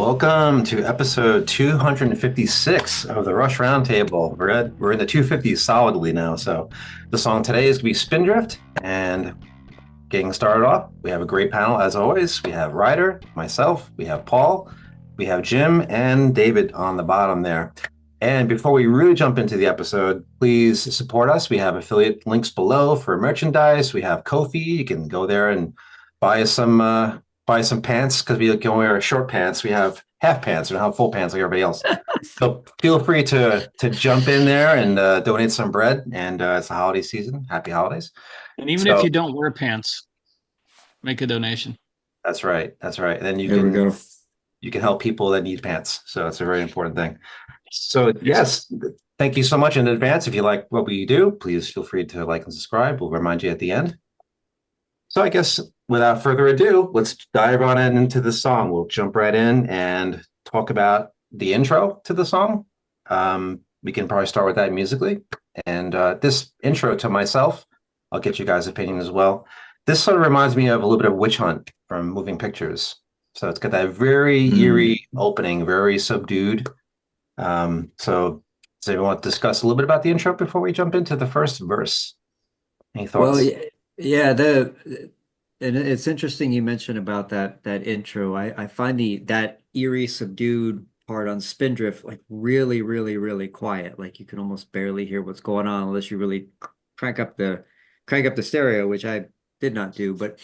Welcome to episode 256 of the Rush Roundtable. We're in the 250s solidly now. So the song today is going to be Spindrift. And getting started off, we have a great panel as always. We have Ryder, myself, we have Paul, we have Jim, and David on the bottom there. And before we really jump into the episode, please support us. We have affiliate links below for merchandise. We have Ko-fi. You can go there and buy some pants because we can wear short pants. We have half pants. We don't have full pants like everybody else. So feel free to jump in there and donate some bread. And it's the holiday season. Happy holidays. And even if So you don't wear pants, make a donation. that's right. That's right. And then There we go. you can help people that need pants. So it's a very important thing. So Yes. yes, thank you so much in advance. If you like what we do, please feel free to like and subscribe. We'll remind you at the end. So I guess without further ado, let's dive on into the song. We'll jump right in and talk about the intro to the song. We can probably start with that musically. And this intro to myself, I'll get you guys' opinion as well. This sort of reminds me of a little bit of Witch Hunt from Moving Pictures. So it's got that very eerie opening, very subdued. So does anyone want to discuss a little bit about the intro before we jump into the first verse? Any Well, thoughts? yeah, and it's interesting you mentioned about that intro. I find that eerie, subdued part on Spindrift like really, really, really quiet. Like you can almost barely hear what's going on unless you really crank up the crank up the stereo, which I did not do. But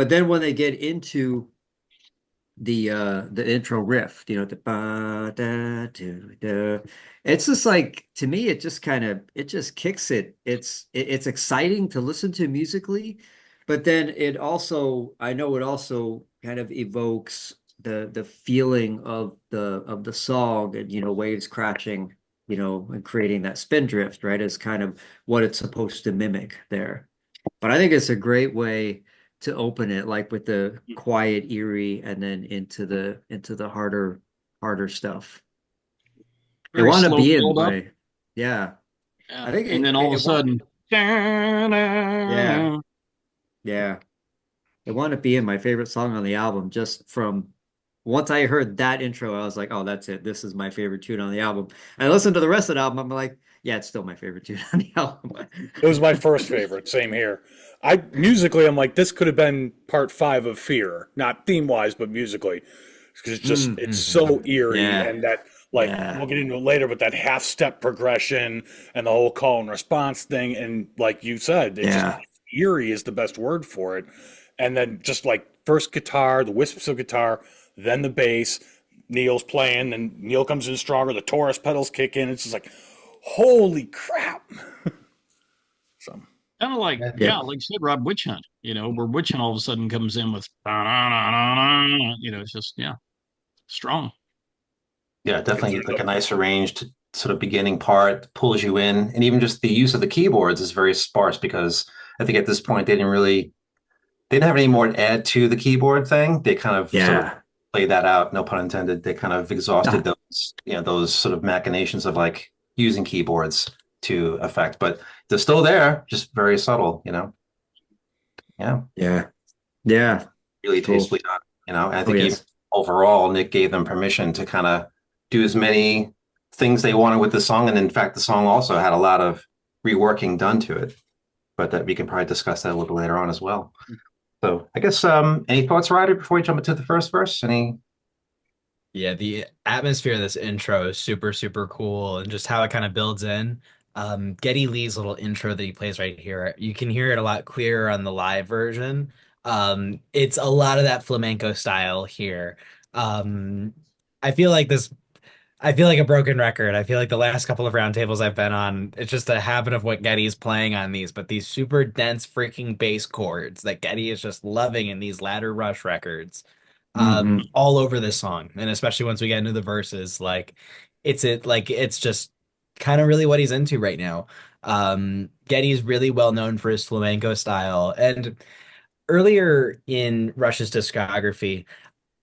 then when they get into the intro riff, the ba da do da. It's just like to me, it just kicks it. It's exciting to listen to musically, but then I know it also kind of evokes the feeling of the song and waves crashing, and creating that spin drift, right? Is kind of what it's supposed to mimic there. But I think it's a great way to open it, like with the quiet, eerie, and then into the harder stuff. It Very wound up slow being build up. yeah. I Yeah. think And then all of a sudden, yeah, yeah. yeah. It wound up being my favorite song on the album just from once I heard that intro, I was like, oh, that's it. This is my favorite tune on the album. And I listened to the rest of the album, I'm like, yeah, it's still my favorite tune on the album. It was my first favorite. Same here. I'm like, this could have been part five of Fear, not theme wise, but musically, because it's so eerie, Yeah, and that like yeah, we'll get into it later, but that half step progression and the whole call and response thing, and like you said, it just yeah. eerie is the best word for it. And then just like first guitar, the wisps of guitar, then the bass. Neil's playing, and Neil comes in stronger. The Taurus pedals kick in. It's just like, holy crap! So. Kind of like, Yeah. yeah, like you said, Rob Witch Hunt, where Witch Hunt all of a sudden comes in with, it's just, yeah, strong. Yeah, Because definitely there's like a a nice arranged sort of beginning part pulls you in, and even just the use of the keyboards is very sparse because I think at this point they didn't have any more to add to the keyboard thing. They kind of sort of Yeah. played that out, no pun intended. They kind of exhausted Ah, those sort of machinations of like using keyboards to effect, but they're still there, just very subtle. Yeah, yeah. Yeah. really Cool. tastefully done. And I Oh, think even yes. overall, Nick gave them permission to kind of do as many things they wanted with the song. And in fact, the song also had a lot of reworking done to it, but that we can probably discuss that a little bit later on as well. So I guess any thoughts, Ryder, before we jump into the first verse? Any? Yeah, the atmosphere of this intro is super, super cool and just how it kind of builds in. Geddy Lee's little intro that he plays right here, you can hear it a lot clearer on the live version. It's a lot of that flamenco style here. Um, I feel like I feel like a broken record. I feel like the last couple of roundtables I've been on, it's just a habit of what Geddy's playing on these, but these super dense freaking bass chords that Geddy is just loving in these latter Rush records, Hmm. all over this song. And especially once we get into the verses, it's just kind of really what he's into right now. Geddy's really well known for his flamenco style. And earlier in Rush's discography,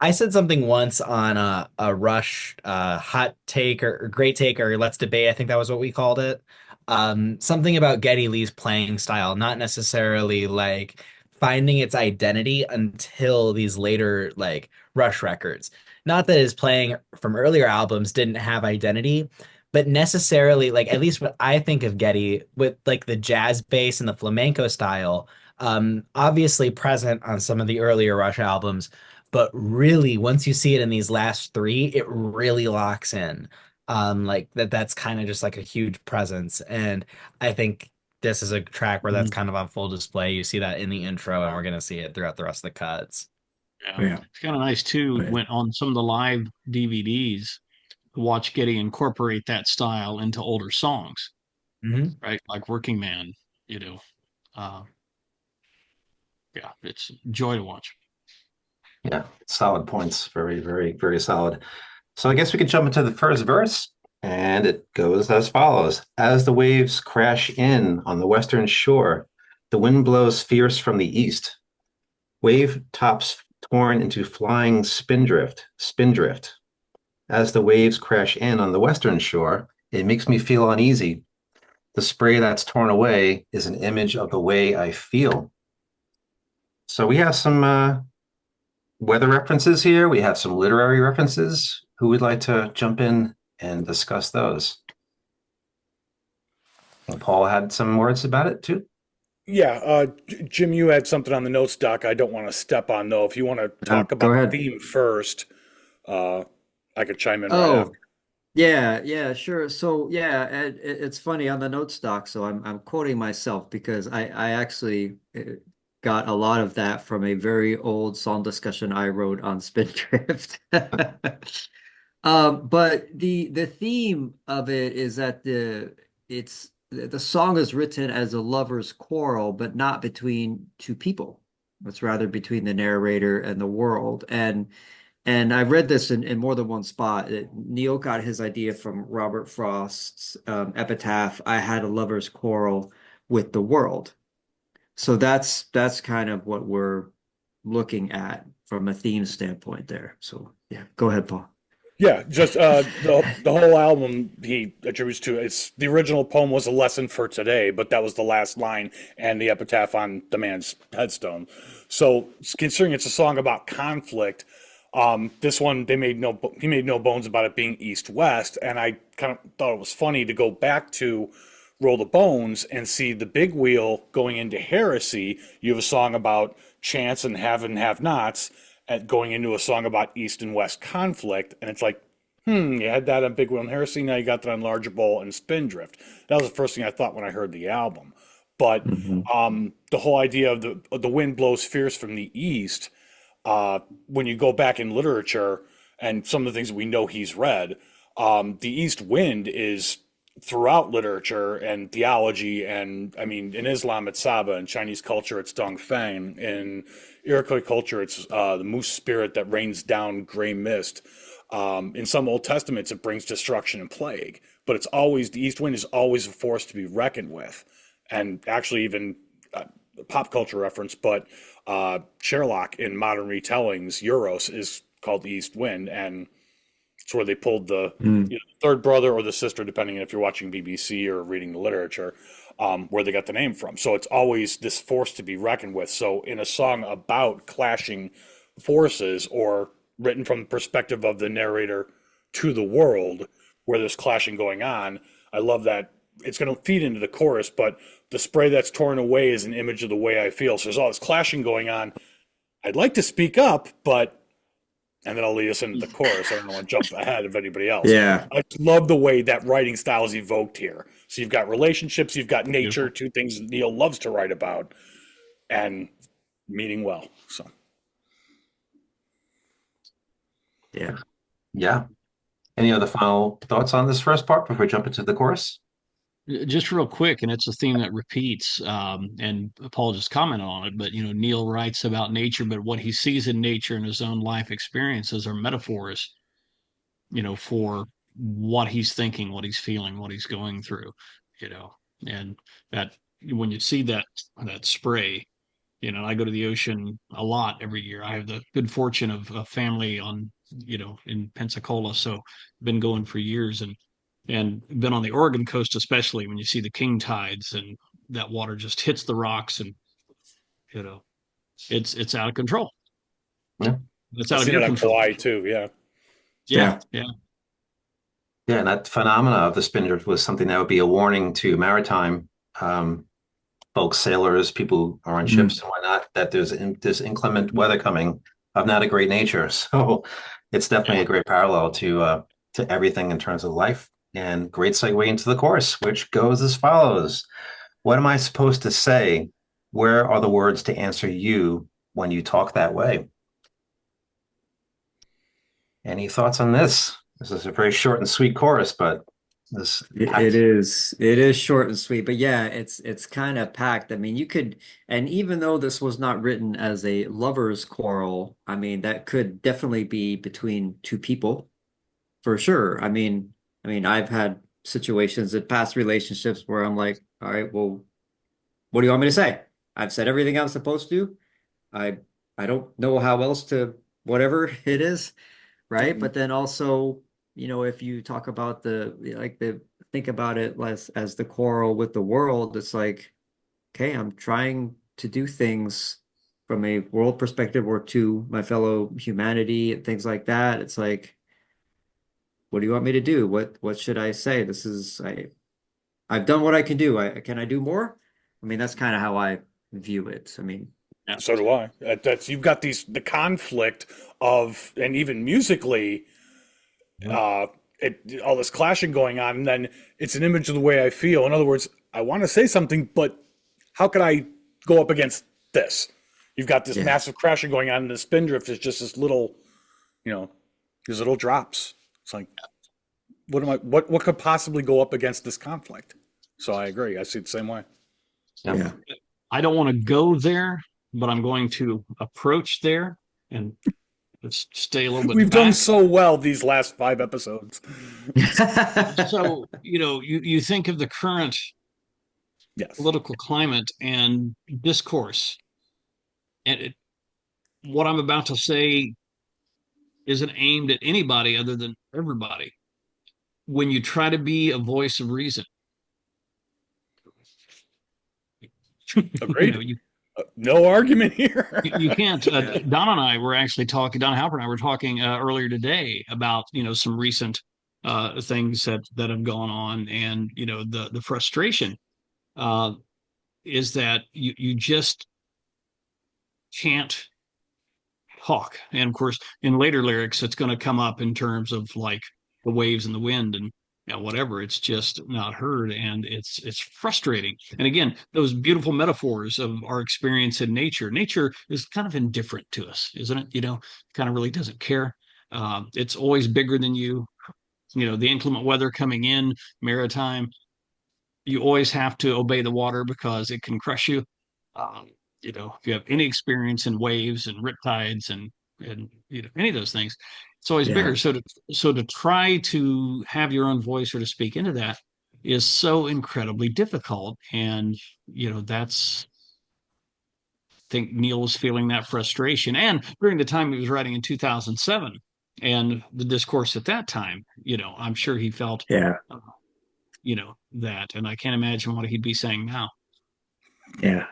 I said something once on a Rush hot take or great take or let's debate. I think that was what we called it. Something about Geddy Lee's playing style, not necessarily like finding its identity until these later like Rush records. Not that his playing from earlier albums didn't have identity, but necessarily like at least what I think of Getty with like the jazz bass and the flamenco style, obviously present on some of the earlier Rush albums, but really once you see it in these last three, it really locks in. Like that's kind of just like a huge presence. And I think this is a track where that's Mhm. kind of on full display. You see that in the intro, and we're gonna see it throughout the rest of the cuts. Yeah, Yeah. it's kind of nice too. Right. Went on some of the live DVDs to watch Getty incorporate that style into older songs, Hmm. right? Like Working Man, you know. Uh, yeah, it's joy to watch. Yeah, solid points. Very, very, very solid. So I guess we could jump into the first verse, and it goes as follows. As the waves crash in on the western shore, the wind blows fierce from the east. Wave tops torn into flying spindrift, spindrift. As the waves crash in on the western shore, it makes me feel uneasy. The spray that's torn away is an image of the way I feel. So we have some weather references here. We have some literary references. Who would like to jump in and discuss those? And Paul had some words about it too. Yeah, Jim, you had something on the notes, Doc. I don't want to step on though. If you want to talk Go about the ahead. theme first, uh, I could chime in right Oh, after. yeah, yeah, sure. So yeah, it's funny on the note stock. So I'm quoting myself because I actually got a lot of that from a very old song discussion I wrote on Spindrift. But the theme of it is that the song is written as a lover's quarrel, but not between two people. It's rather between the narrator and the world. And I've read this in more than one spot. Neil got his idea from Robert Frost's epitaph. I had a lover's quarrel with the world. So that's kind of what we're looking at from a theme standpoint there. So yeah, go ahead, Paul. Yeah, just the whole album he attributes to it's the original poem was a lesson for today, but that was the last line and the epitaph on the man's headstone. So considering it's a song about conflict, this one they made no he made no bones about it being east west, and I kind of thought it was funny to go back to Roll the Bones and see the big wheel going into heresy. You have a song about chance and have nots at going into a song about East and West conflict, and it's like, you had that on Big Wheel and Heresy, now you got that on Larger Bowl and Spindrift. That was the first thing I thought when I heard the album. But Mhm. the whole idea of the wind blows fierce from the east, when you go back in literature and some of the things that we know he's read, the east wind is throughout literature and theology, and I mean in Islam it's Saba, in Chinese culture it's Dongfeng, in Iroquois culture it's the moose spirit that rains down gray mist. In some Old Testaments it brings destruction and plague, but it's always the east wind is always a force to be reckoned with, and actually even uh, pop culture reference, but Sherlock in modern retellings, Euros is called the East Wind, and it's where they pulled the Mm. third brother or the sister, depending on if you're watching BBC or reading the literature, where they got the name from. So it's always this force to be reckoned with. So in a song about clashing forces or written from the perspective of the narrator to the world where there's clashing going on, I love that it's going to feed into the chorus, but the spray that's torn away is an image of the way I feel. So there's all this clashing going on. I'd like to speak up, but and then I'll lead us into the chorus. I don't want to jump ahead of anybody else. Yeah. I just love the way that writing style is evoked here. So you've got relationships, you've got nature, Beautiful. two things that Neil loves to write about, and meaning well. So Yeah. Yeah. Any other final thoughts on this first part before we jump into the chorus? Just real quick, and it's a theme that repeats, and Paul just commented on it, but Neil writes about nature, but what he sees in nature in his own life experiences are metaphors, for what he's thinking, what he's feeling, what he's going through, you know. And that when you see that spray, I go to the ocean a lot every year. I have the good fortune of a family on, in Pensacola, so been going for years and been on the Oregon coast, especially when you see the king tides and that water just hits the rocks and you know it's out of control. Yeah. It's I've out of seen your it on control. Kauai too. Yeah. Yeah, Yeah. yeah. Yeah, and that phenomena of the Spindrift was something that would be a warning to maritime um, folks, sailors, people who are on Mm. ships and whatnot, that there's inclement weather coming of not a great nature. So it's definitely Yeah. a great parallel to everything in terms of life. And great segue into the chorus, which goes as follows: What am I supposed to say? Where are the words to answer you when you talk that way? Any thoughts on this? This is a very short and sweet chorus, but this It packed. is. It is short and sweet, but yeah, it's kind of packed. I mean, you could, and even though this was not written as a lover's quarrel, I mean, that could definitely be between two people for sure. I mean, I've had situations in past relationships where I'm like, all right, well, what do you want me to say? I've said everything I'm supposed to. I I don't know how else to whatever it is, right? Mhm. But then also, if you talk about the think about it less as the quarrel with the world, it's like, okay, I'm trying to do things from a world perspective or to my fellow humanity and things like that. It's like, what do you want me to do? What should I say? I've done what I can do. Can I do more? I mean, that's kind of how I view it. I mean, Yeah. So do I. That's you've got the conflict of, and even musically, uh, all this clashing going on, and then it's an image of the way I feel. In other words, I want to say something, but how can I go up against this? You've got this yeah, massive crashing going on, and the spindrift is just this little, you know, these little drops. It's like, what could possibly go up against this conflict? So I agree. I see it the same way. Yeah. yeah, I don't want to go there, but I'm going to approach there and let's stay a little bit We've done back. so well these last 5 episodes. So, you think of the current Yes. political climate and discourse, and what I'm about to say isn't aimed at anybody other than everybody. When you try to be a voice of reason, Agreed. you No argument here. you can't. yeah, Don and I were actually talking. Don Halper and I were talking earlier today about some recent things that have gone on, and the frustration uh, is that you just can't talk. And of course, in later lyrics, it's going to come up in terms of like the waves and the wind and whatever. It's just not heard, and it's frustrating. And again, those beautiful metaphors of our experience in nature. Nature is kind of indifferent to us, isn't it? Kind of really doesn't care. It's always bigger than you. The inclement weather coming in, maritime, you always have to obey the water because it can crush you. Um, if you have any experience in waves and riptides and any of those things, it's always yeah, bigger. So to try to have your own voice or to speak into that is so incredibly difficult. And that's I think Neil was feeling that frustration. And during the time he was writing in 2007 and the discourse at that time, I'm sure he felt yeah, uh, that. And I can't imagine what he'd be saying now. yeah.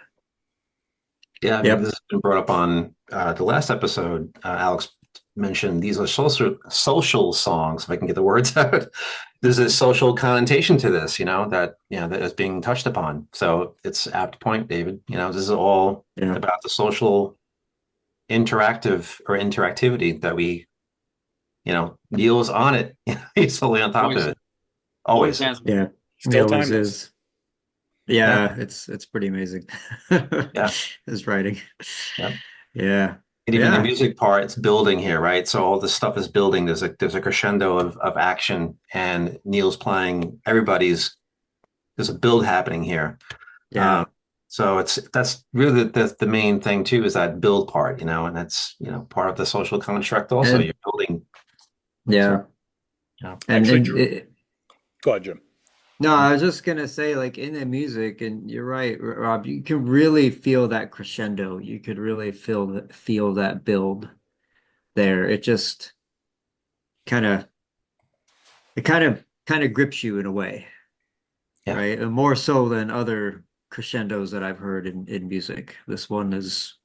Yeah, I mean, this Yep. has been brought up on the last episode. Alex mentioned these are social songs, if I can get the words out. There's a social connotation to this, that is being touched upon. So it's apt point, David. This is all Yeah. about the social interactivity that Neil's on it. He's totally on top of Always, it. always Always. has. Yeah. He Still always timeless. is. Yeah. Yeah, it's pretty amazing. Yeah. His writing. Yeah. Yeah. And even the Yeah. music part, it's building here, right? So all this stuff is building. There's a crescendo of action, and Neil's playing. There's a build happening here. Yeah. Um, so that's really the main thing too, is that build part, and that's part of the social construct. Also, And you're building. So yeah. yeah, And Actually, and Drew, it, go ahead, Jim. no, I was just gonna say, like in the music, and you're right, Rob, you can really feel that crescendo. You could really feel that build there. It just kind of kind of grips you in a way, yeah, right? And more so than other crescendos that I've heard in music. This one is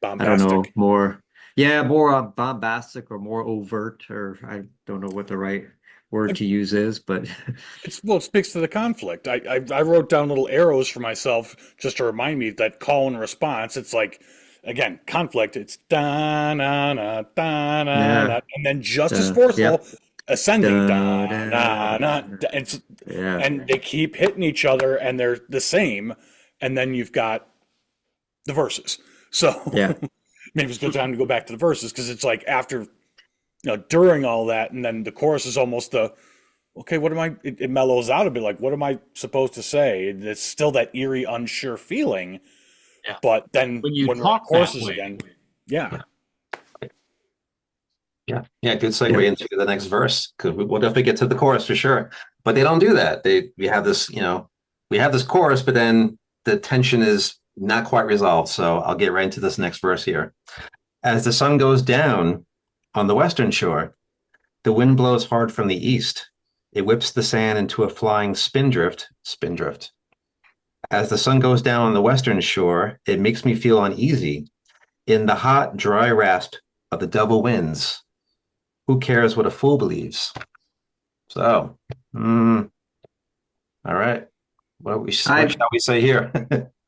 I don't know, bombastic. more, yeah, more bombastic or more overt, or I don't know what the right word to use is, but It's well, it speaks to the conflict. I wrote down little arrows for myself just to remind me that call and response. It's like again conflict. It's da na na da na yeah, na, and then just as forceful, yep, ascending da, da da, na na. da. It's Yeah, and they keep hitting each other, and they're the same. And then you've got the verses. So yeah, maybe it's a good time to go back to the verses because it's like after during all that, and then the chorus is almost the okay, what am I? It mellows out a bit. Like, what am I supposed to say? It's still that eerie, unsure feeling. Yeah. But then When you when we're at talk that choruses way, again, yeah, Yeah. Yeah, good segue yep. into the next verse because we'll definitely get to the chorus for sure. But they don't do that. We have this, we have this chorus, but then the tension is not quite resolved. So I'll get right into this next verse here. As the sun goes down on the western shore, the wind blows hard from the east. It whips the sand into a flying spindrift, spindrift. As the sun goes down on the western shore, it makes me feel uneasy. In the hot, dry rasp of the double winds, who cares what a fool believes? So, all right. What I shall we say here?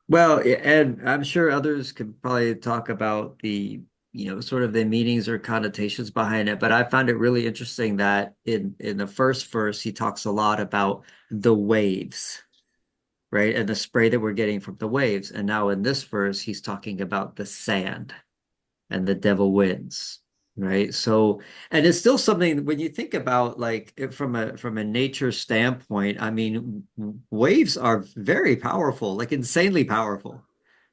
Well, yeah, and I'm sure others could probably talk about sort of the meanings or connotations behind it, but I found it really interesting that in the first verse he talks a lot about the waves, right? And the spray that we're getting from the waves. And now in this verse, he's talking about the sand and the devil wins, right? So, and it's still something when you think about like from a nature standpoint, I mean, waves are very powerful, like insanely powerful,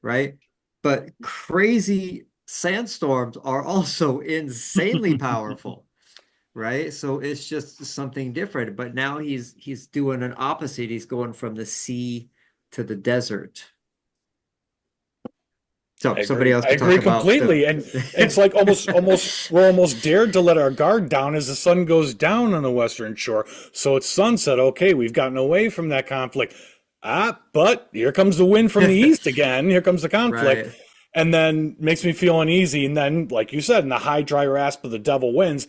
right? But crazy sandstorms are also insanely powerful, right? So it's just something different. But now he's doing an opposite. He's going from the sea to the desert. So I somebody agree. else I could talk agree about completely. And it's like almost we're almost dared to let our guard down as the sun goes down on the western shore. So it's sunset. Okay, we've gotten away from that conflict. But here comes the wind from the east again. Here comes the conflict. right. And then makes me feel uneasy. And then, like you said, in the high dry rasp of the devil winds,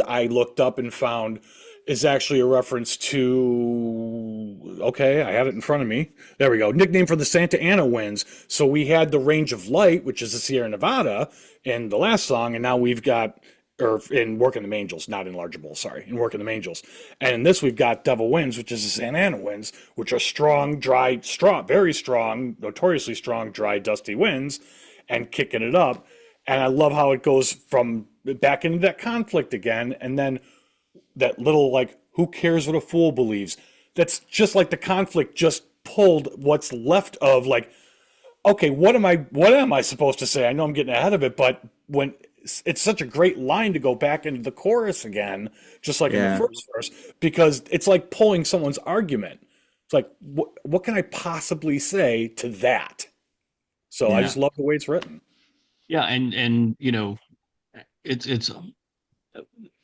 I looked up and found is actually a reference to, okay, I had it in front of me. There we go. Nickname for the Santa Ana winds. So we had the range of light, which is the Sierra Nevada in the last song, and now we've got, or in Working the Angels, not in Largeable, sorry, in Working the Angels. And in this we've got Devil Winds, which is the Santa Ana winds, which are strong, dry, strong, very strong, notoriously strong, dry, dusty winds, and kicking it up. And I love how it goes from back into that conflict again, and then that little like who cares what a fool believes, that's just like the conflict just pulled what's left of like okay, what am I supposed to say? I know I'm getting ahead of it, but when it's such a great line to go back into the chorus again, just like in the Yeah. first verse, because it's like pulling someone's argument. It's like what can I possibly say to that? So I Yeah. just love the way it's written. yeah, and it's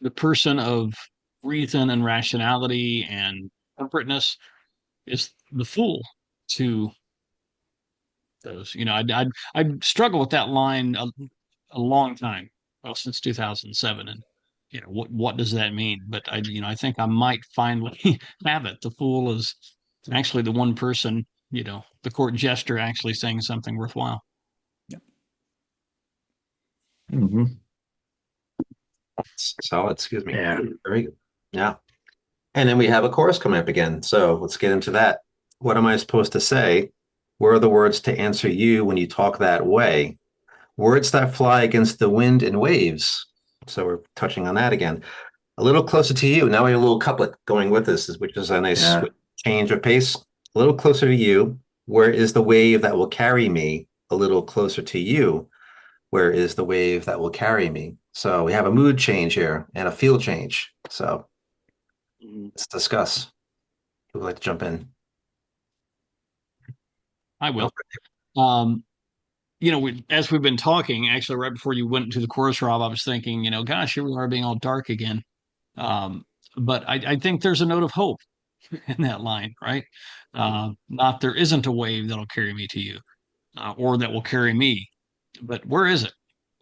the person of reason and rationality and separateness is the fool to those. I'd struggle with that line a long time, well, since 2007, and what does that mean? But I think I might finally have it. The fool is actually the one person, the court jester actually saying something worthwhile. Hmm. Solid, excuse me. Yeah. Very good. Yeah. And then we have a chorus coming up again. So let's get into that. What am I supposed to say? Where are the words to answer you when you talk that way? Words that fly against the wind and waves. So we're touching on that again. A little closer to you. Now we have a little couplet going with this, which is a nice Yeah. change of pace. A little closer to you. Where is the wave that will carry me? A little closer to you. Where is the wave that will carry me? So we have a mood change here and a feel change. So let's discuss. Who would like to jump in? I will. Um, as we've been talking, actually, right before you went to the chorus, Rob, I was thinking, gosh, here we are being all dark again. Um, but I think there's a note of hope in that line, right? Not there isn't a wave that'll carry me to you, or that will carry me but where is it?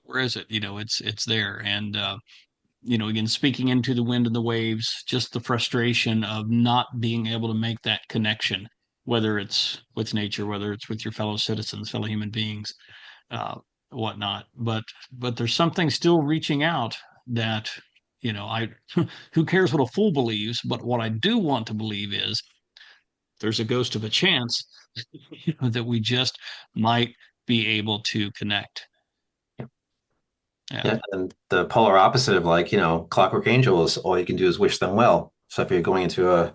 Where is it? It's there. And again, speaking into the wind and the waves, just the frustration of not being able to make that connection, whether it's with nature, whether it's with your fellow citizens, fellow human beings, uh, whatnot. But there's something still reaching out that, I who cares what a fool believes, but what I do want to believe is there's a ghost of a chance that we just might be able to connect. Yeah. Yeah, and the polar opposite of like, Clockwork Angels, all you can do is wish them well. So if you're going into a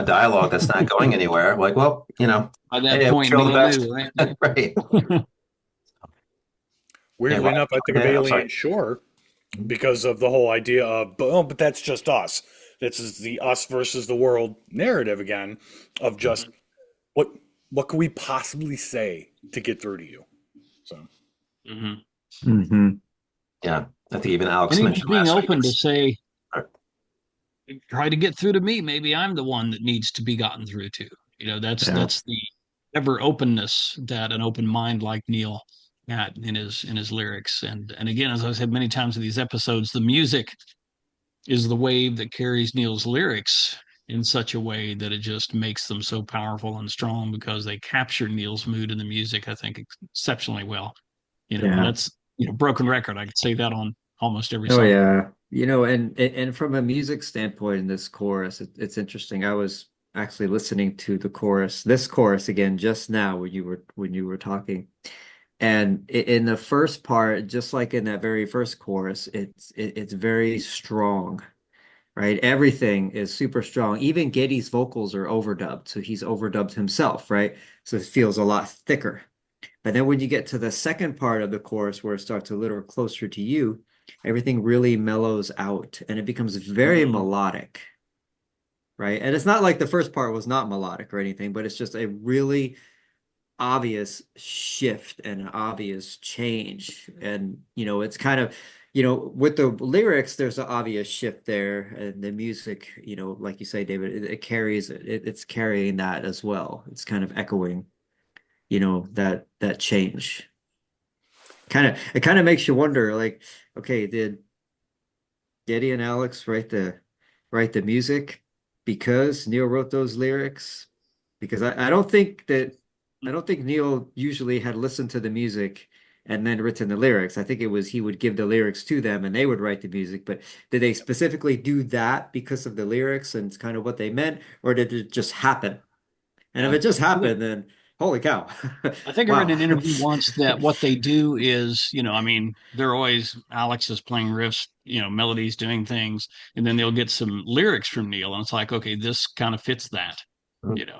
dialogue that's not going anywhere, like, well, By that hey, I wish point, you all the Neil best. knew, right? Right. Yeah, Weirdly right. enough, I think of Yeah, I'm sorry. Alien Shore because of the whole idea of, but that's just us. This is the us versus the world narrative again of just what what can we possibly say to get through to you? So Mm-hmm. Hmm. Yeah. I think even Alex And even mentioned being last week. open to say, try to get through to me. Maybe I'm the one that needs to be gotten through to. That's Yeah. that's the ever openness that an open mind like Neil had in his lyrics. And again, as I said many times in these episodes, the music is the wave that carries Neil's lyrics in such a way that it just makes them so powerful and strong because they capture Neil's mood in the music, I think, exceptionally well. And Yeah. that's broken record. I could say that on almost every Oh song. yeah. And from a music standpoint in this chorus, it's interesting. I was actually listening to this chorus again just now when you were talking. And in the first part, just like in that very first chorus, it's very strong, right? Everything is super strong. Even Geddy's vocals are overdubbed, so he's overdubbed himself, right? So it feels a lot thicker. But then when you get to the second part of the chorus where it starts a little closer to you, everything really mellows out and it becomes very Mhm. melodic, right? And it's not like the first part was not melodic or anything, but it's just a really obvious shift and an obvious change. And, it's kind of, with the lyrics, there's an obvious shift there. And the music, like you say, David, it carries it. It's carrying that as well. It's kind of echoing, that change. It kind of makes you wonder, like, okay, did Geddy and Alex write the music because Neil wrote those lyrics? Because I don't think Neil usually had listened to the music and then written the lyrics. I think it was he would give the lyrics to them and they would write the music. But did they specifically do that because of the lyrics and it's kind of what they meant, or did it just happen? And if Yeah. it just happened, then holy cow. I think I read Wow. in an interview once that what they do is, I mean, they're always Alex is playing riffs, melodies, doing things, and then they'll get some lyrics from Neil, and it's like, okay, this kind of fits that,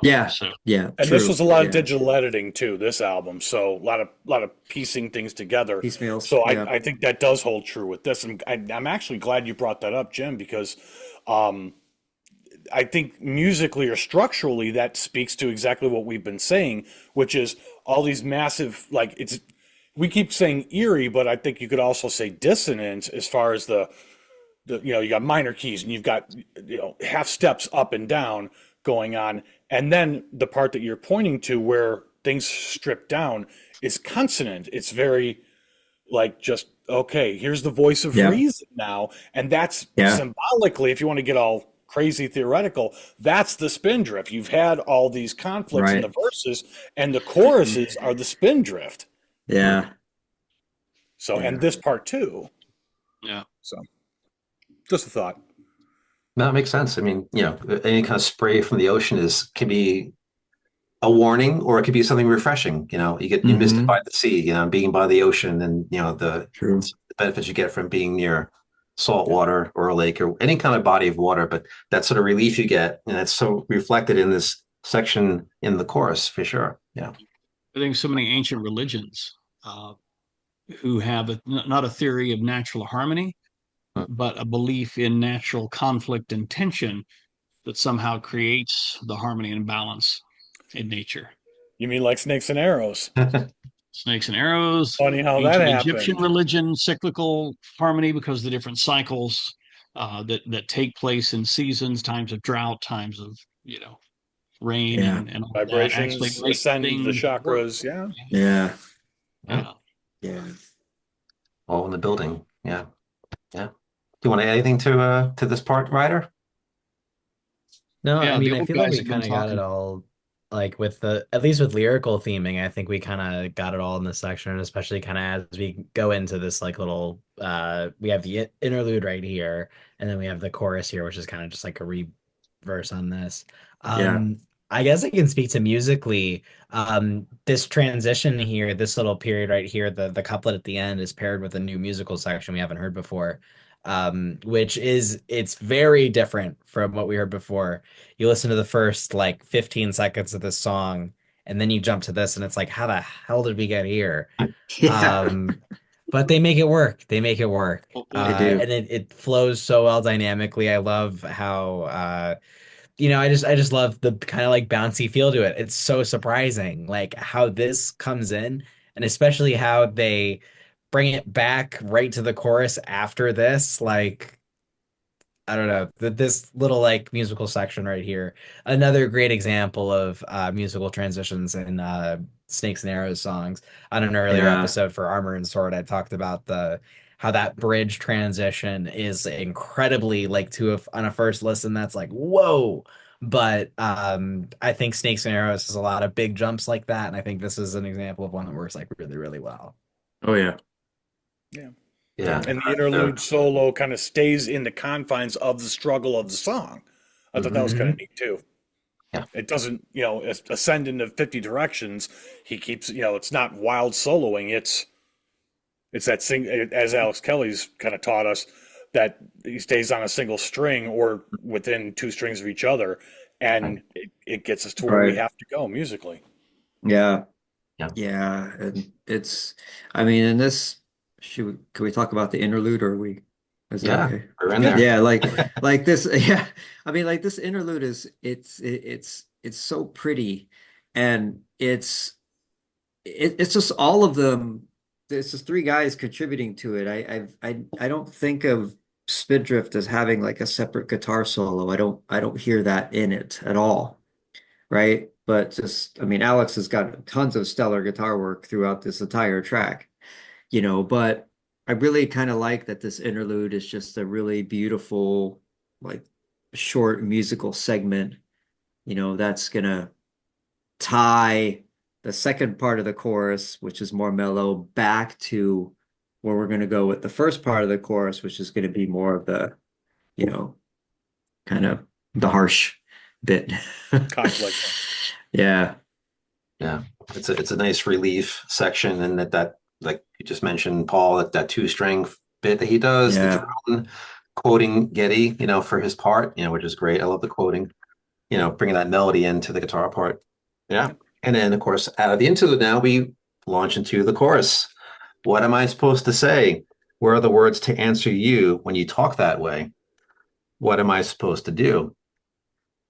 Yeah. So Yeah. and this True. was a lot of Yeah. digital editing too, this album. So a lot of piecing things together. Piecemeals. So Yeah. I think that does hold true with this. And I'm actually glad you brought that up, Jim, because um, I think musically or structurally that speaks to exactly what we've been saying, which is all these massive like it's we keep saying eerie, but I think you could also say dissonant as far as the you got minor keys and you've got half steps up and down going on, and then the part that you're pointing to where things strip down is consonant. It's very like just okay, here's the voice of Yeah. reason now, and that's Yeah. symbolically, if you want to get all crazy theoretical, that's the spindrift. You've had all these conflicts in the Right. verses, and the choruses are the spindrift. Yeah. So, and Yeah. this part too. yeah. So, just a thought. No, it makes sense. I mean, any kind of spray from the ocean can be a warning or it could be something refreshing. You Hmm. mystify the sea, being by the ocean and True. the benefits you get from being near salt water or a lake or any kind of body of water. But that sort of relief you get, and it's so reflected in this section in the chorus for sure. Yeah. I think so many ancient religions uh, who have not a theory of natural harmony, but a belief in natural conflict and tension that somehow creates the harmony and balance in nature. You mean like snakes and arrows? Snakes and arrows, Funny how that ancient Egyptian happened. religion, cyclical harmony because of the different cycles that take place in seasons, times of drought, times of rain, Yeah. and all that actually Vibrations make ascend the things work. chakras. Yeah. Yeah. Yeah. Yeah. All in the building. Yeah. Yeah. Do you want to add anything to this part, Ryder? No, I Yeah, the mean, I old feel like guys we have been kind of got it talking. all, like with the, at least with lyrical theming, I think we kind of got it all in this section, especially kind of as we go into this like little, we have the interlude right here, and then we have the chorus here, which is kind of just like a reverse on this. Yeah. I guess I can speak to musically, this transition here, this little period right here, the couplet at the end is paired with a new musical section we haven't heard before, which is, it's very different from what we heard before. You listen to the first like 15 seconds of this song, and then you jump to this, and it's like, how the hell did we get here? Yeah. Um, but they make it work. They make it work. Oh, They good. do. And it flows so well dynamically. I love how I just love the kind of like bouncy feel to it. It's so surprising, like how this comes in, and especially how they bring it back right to the chorus after this. Like, I don't know, this little like musical section right here. Another great example of musical transitions in Snakes and Arrows songs. On an earlier Yeah. episode for Armor and Sword, I talked about the how that bridge transition is incredibly like on a first listen that's like whoa. But I think Snakes and Arrows has a lot of big jumps like that, and I think this is an example of one that works like really, really well. Oh yeah. Yeah. Yeah. And the interlude solo kind of stays in the confines of the struggle of the song. I thought that was kind of Mhm. neat too. Yeah. It doesn't, ascend into 50 directions. He keeps, it's not wild soloing. It's that sing, as Alex Kelly's kind of taught us, that he stays on a single string or within two strings of each other, Right. and it gets us to where we Right. have to go musically. Yeah. Yeah. Yeah. And I mean, in this, can we talk about the interlude, or is that Yeah. okay? We're in Yeah. there. Yeah, like this, yeah. I mean, like this interlude it's so pretty, and it's just all of them. It's just three guys contributing to it. I don't think of Spindrift as having like a separate guitar solo. I don't hear that in it at all, right? But just, I mean, Alex has got tons of stellar guitar work throughout this entire track, but I really kind of like that this interlude is just a really beautiful, like short musical segment, that's gonna tie the second part of the chorus, which is more mellow, back to where we're gonna go with the first part of the chorus, which is gonna be more of the, you know, kind of the harsh bit. Conflict. Yeah. Yeah. It's a nice relief section, and that like you just mentioned, Paul, that two string bit that he does, the Yeah. drone quoting Getty, for his part, which is great. I love the quoting, bringing that melody into the guitar part. Yeah. And then, of course, out of the interlude now, we launch into the chorus. What am I supposed to say? Where are the words to answer you when you talk that way? What am I supposed to do?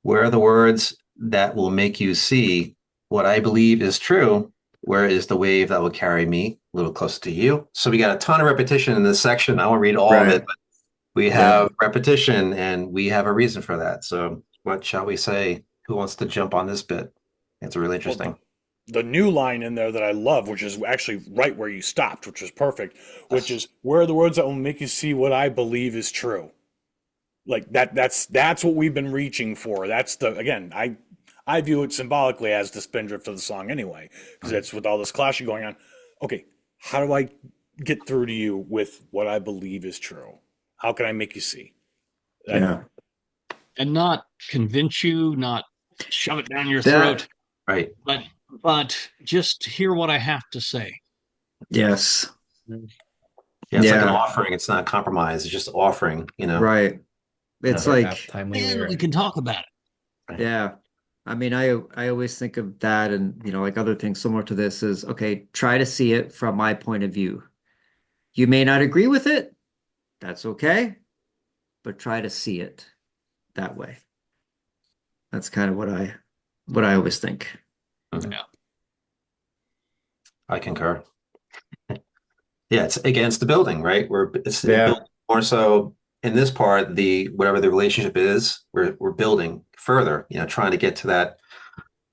Where are the words that will make you see what I believe is true? Where is the wave that will carry me a little closer to you? So we got a ton of repetition in this section. I won't read all of it, Right. but we Yep. have repetition and we have a reason for that. So what shall we say? Who wants to jump on this bit? It's really Well, interesting. the new line in there that I love, which is actually right where you stopped, which is perfect, which is where are the words that will make you see what I believe is true. Like that's what we've been reaching for. That's the again, I view it symbolically as the spindrift of the song anyway, because it's with all this clashing going on. Okay, how do I get through to you with what I believe is true? How can I make you see? That Yeah. And not convince you, not shove it down your That, throat, Right. but just hear what I have to say. yes. Yeah, it's like an Yeah. offering. It's not compromise. It's just offering. Right. It's Yeah. Yeah, like, timely And we lyric. can talk about it. Right. yeah. I mean, I always think of that, and like other things similar to this is, okay, try to see it from my point of view. You may not agree with it. That's okay, but try to see it that way. That's kind of what I always think. Mhm. Yeah. I concur. Yeah, it's against the building, right? It's Yeah. built more so in this part, the whatever the relationship is, we're building further, trying to get to that.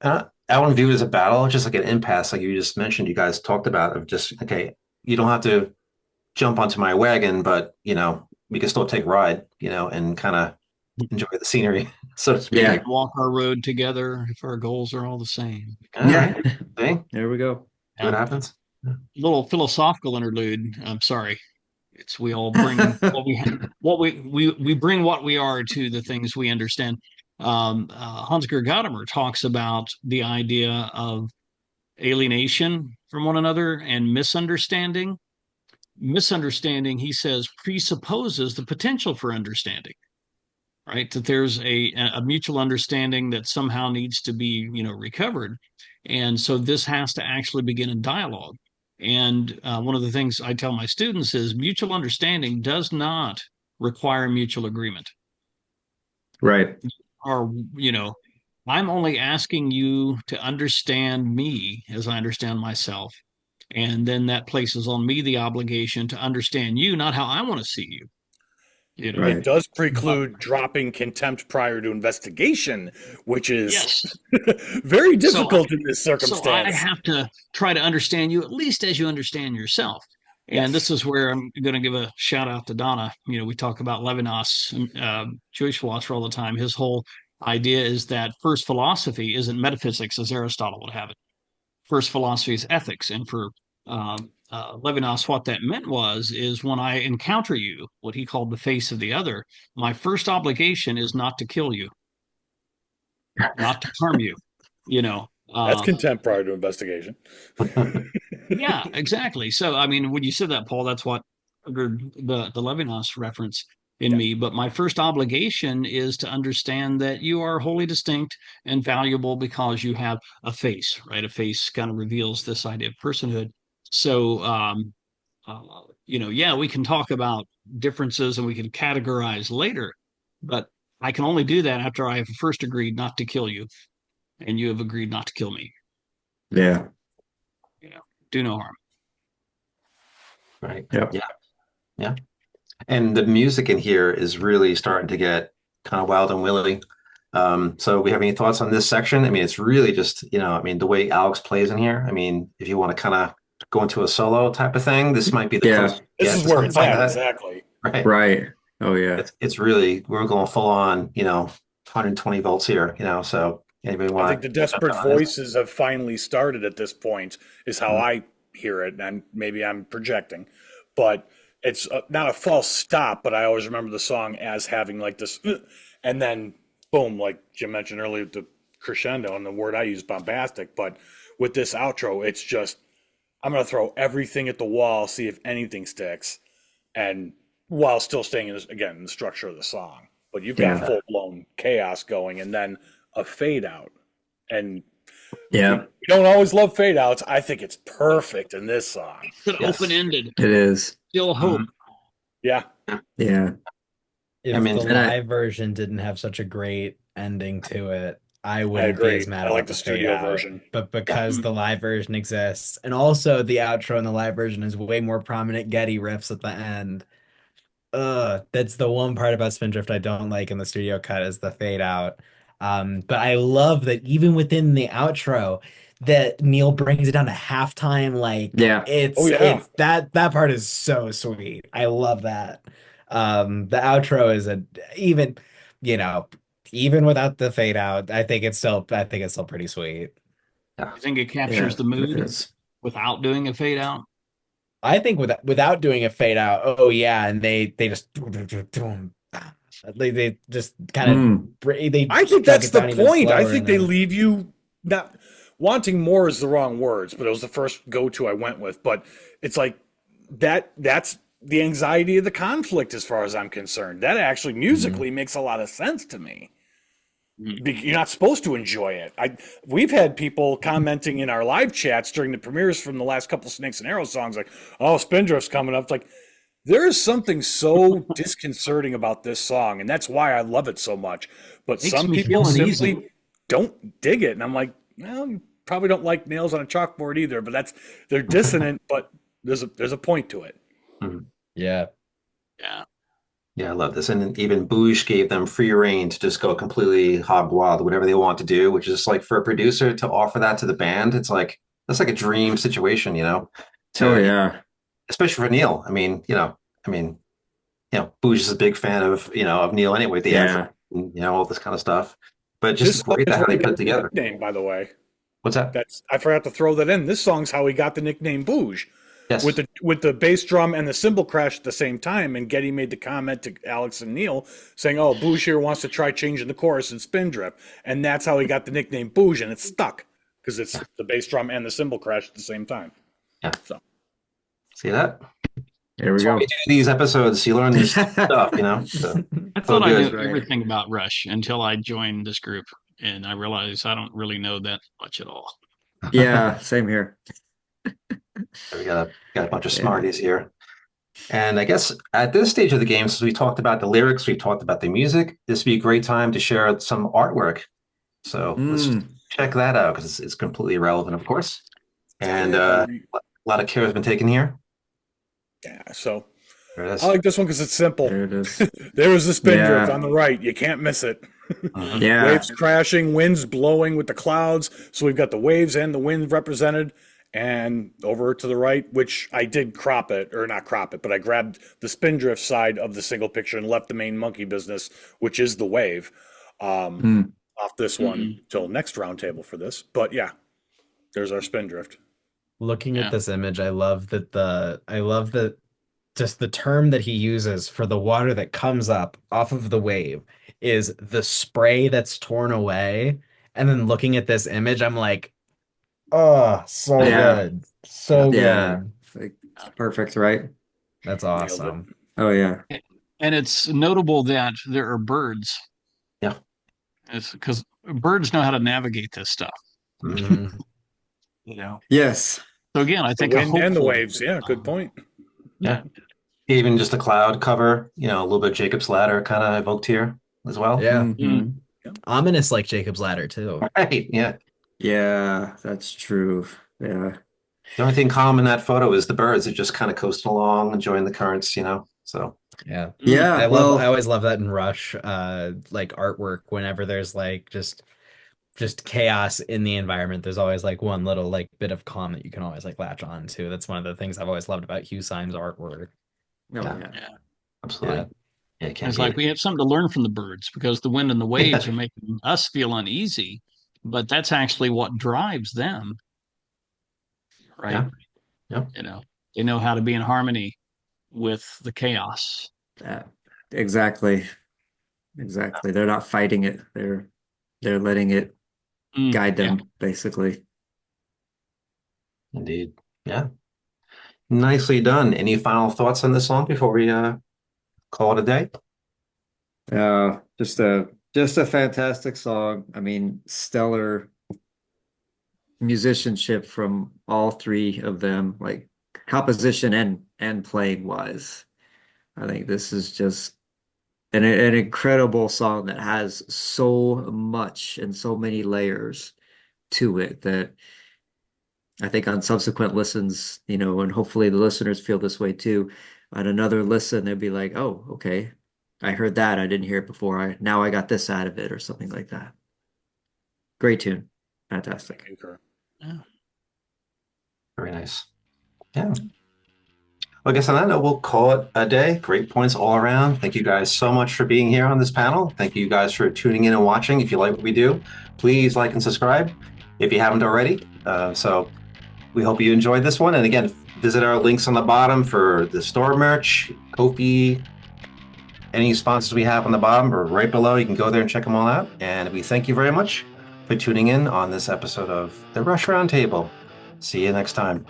I don't view it as a battle, just like an impasse, like you just mentioned, you guys talked about of just, okay, you don't have to jump onto my wagon, but we can still take a ride, and kind of enjoy the scenery, so to We speak. Yeah. can walk our road together if our goals are all the same. All Yeah. right. See There we go. what Yeah. happens. Little philosophical interlude. I'm sorry. It's we all bring what we bring what we are to the things we understand. Hans-Georg Gadamer talks about the idea of alienation from one another and misunderstanding. Misunderstanding, he says, presupposes the potential for understanding, right? That there's a mutual understanding that somehow needs to be, recovered. And so this has to actually begin a dialogue. And one of the things I tell my students is mutual understanding does not require mutual agreement. Right. Or, I'm only asking you to understand me as I understand myself. And then that places on me the obligation to understand you, not how I want to see you. It Right. does But preclude dropping contempt prior to investigation, which is yes. very So difficult in this So I circumstance. have to try to understand you at least as you understand yourself. And this Yes. is where I'm going to give a shout out to Donna. We talk about Levinas, Jewish philosopher, all the time. His whole idea is that first philosophy isn't metaphysics as Aristotle would have it. First philosophy is ethics. And for Levinas, what that meant is when I encounter you, what he called the face of the other, my first obligation is not to kill you, not to harm you. You know, That's uh, contempt prior to investigation. Yeah, exactly. So, I mean, when you said that, Paul, that's what triggered the Levinas reference in Yeah. me. But my first obligation is to understand that you are wholly distinct and valuable because you have a face, right? A face kind of reveals this idea of personhood. So, uh, yeah, we can talk about differences and we can categorize later, but I can only do that after I have first agreed not to kill you, and you have agreed not to kill me. Yeah. Do no harm. Right. Yep. Yeah. Yeah. And the music in here is really starting to get kind of wild and willy. So we have any thoughts on this section? I mean, it's really just, the way Alex plays in here. I mean, if you want to kind of go into a solo type of thing, this might be the Yeah. closest you This get is to where something it's like at, that. exactly. Right. Right. Oh yeah. It's really, we're going full on, 120 volts here, so anybody I want think the to jump in desperate on this? voices have finally started at this point, is how I hear it. And maybe I'm projecting, but it's not a false stop, but I always remember the song as having like this, and then boom, like Jim mentioned earlier, the crescendo, and the word I use, bombastic. But with this outro, it's just, I'm going to throw everything at the wall, see if anything sticks, and while still staying in this, again, in the structure of the song. But you've got Yeah. full blown chaos going, and then a fade out. And Yeah. we don't always love fade outs. I think it's perfect in this song. It's Yes. open ended, It is. still hope. Mhm. Yeah. Yeah. I If mean, the And I live version didn't have such a great ending to it, I I wouldn't be agree. as mad I like about the the fade studio out. version. But yeah. because the live version exists, and also the outro in the live version is way more prominent Getty riffs at the end. That's the one part about Spindrift I don't like in the studio cut is the fade out. But I love that even within the outro, that Neil brings it down to halftime. Like yeah. Oh, it's yeah. that part is so sweet. I love that. The outro is even, you know, even without the fade out, I think it's still pretty sweet. Yeah. You think it captures Yeah. the It mood is. without doing a fade out? I think without doing a fade out, oh yeah, and they just they just kind Mm. of they I think drug that's it the down even point. I slower, think and they then leave you not wanting more is the wrong words, but it was the first go to I went with. But it's like that's the anxiety of the conflict as far as I'm concerned. That actually musically makes a lot of sense to me. You're not supposed to enjoy it. We've had people commenting in our live chats during the premieres from the last couple Snakes and Arrows songs, like, "Oh, Spindrift's coming up." It's like there is something so disconcerting about this song, and that's why I love it so much. But Makes some me feel people uneasy. simply don't dig it, and I'm like, well, you probably don't like nails on a chalkboard either. But they're dissonant, but there's a point to it. Mhm. yeah, Yeah. Yeah, I love this. And even Boosh gave them free reign to just go completely hog wild, whatever they want to do, which is like for a producer to offer that to the band, it's like that's like a dream situation, Oh to yeah. especially for Neil. Booge is a big fan of Neil anyway, the Yeah. effort, and, all this kind of stuff. But This just song great is how where they he put got it the together. nickname, by the way. What's that? I forgot to throw that in. This song's how he got the nickname Booge. Yes. With the bass drum and the cymbal crash at the same time, and Getty made the comment to Alex and Neil saying, "Oh, Booge here wants to try changing the chorus in Spindrift," and that's how he got the nickname Booge, and it's stuck because it's the bass drum and the cymbal crash at the same time. Yeah. So See that? There we That's why go. we do these episodes. You learn this stuff, So I so thought I knew good. Right. everything about Rush until I joined this group, and I realized I don't really know that much at all. Yeah, same here. We got a bunch of Yeah. smarties here. And I guess at this stage of the game, since we talked about the lyrics, we talked about the music, this would be a great time to share some artwork. So let's check that out because it's completely irrelevant, of course. And a lot of care has been taken here. yeah, so There it is. I like this one because it's simple. There it is. There was the Spindrift Yeah. on the right. You can't miss it. Mhm. Yeah. Waves crashing, winds blowing with the clouds. So we've got the waves and the wind represented. And over to the right, which I did crop it, or not crop it, but I grabbed the Spindrift side of the single picture and left the main monkey business, which is the wave, off this one till next roundtable for this. But yeah, there's our Spindrift. Looking Yeah. at this image, I love that just the term that he uses for the water that comes up off of the wave is the spray that's torn away. And then looking at this image, I'm like, oh, so Yeah. good. So Yeah. good. Like, perfect, right? That's Nailed it. awesome. Oh yeah. And it's notable that there are birds. Yeah. It's because birds know how to navigate this stuff, Mhm. Yes. So again, I The think wind and the hopeful, waves. Yeah, good point. Yeah. Even just a cloud cover, a little bit of Jacob's Ladder kind of evoked here as well. Yeah. Mhm. Ominous like Jacob's Ladder too. Right. Yeah. Yeah, that's true. Yeah. The only thing calm in that photo is the birds are just kind of coasting along, enjoying the currents, So Yeah. Yeah. I Well, always love that in Rush, like artwork, whenever there's like just chaos in the environment, there's always like one little like bit of calm that you can always like latch on to. That's one of the things I've always loved about Hugh Syme's artwork. oh, Yeah. yeah. absolutely. Yeah. Yeah, it can't it's beat like it. we have something to learn from the birds because the wind and the waves are making us feel uneasy, but that's actually what drives them, right? Yeah. They know how to be in harmony with the chaos. Exactly. Exactly. They're not fighting it. They're letting it guide Yeah. them, basically. Indeed. Yeah. Nicely done. Any final thoughts on this song before we call it a day? Just a fantastic song. I mean, stellar musicianship from all three of them, like composition and playing wise. I think this is just an incredible song that has so much and so many layers to it that I think on subsequent listens, and hopefully the listeners feel this way too. On another listen, they'd be like, "Oh, okay, I heard that. I didn't hear it before. Now I got this out of it," or something like that. Great tune, fantastic. Yeah. Very nice. Yeah. Well, I guess on that note, we'll call it a day. Great points all around. Thank you guys so much for being here on this panel. Thank you guys for tuning in and watching. If you like what we do, please like and subscribe if you haven't already. So we hope you enjoyed this one. And again, visit our links on the bottom for the store merch, Ko-fi, any sponsors we have on the bottom or right below. You can go there and check them all out. And we thank you very much for tuning in on this episode of the Rush Roundtable. See you next time.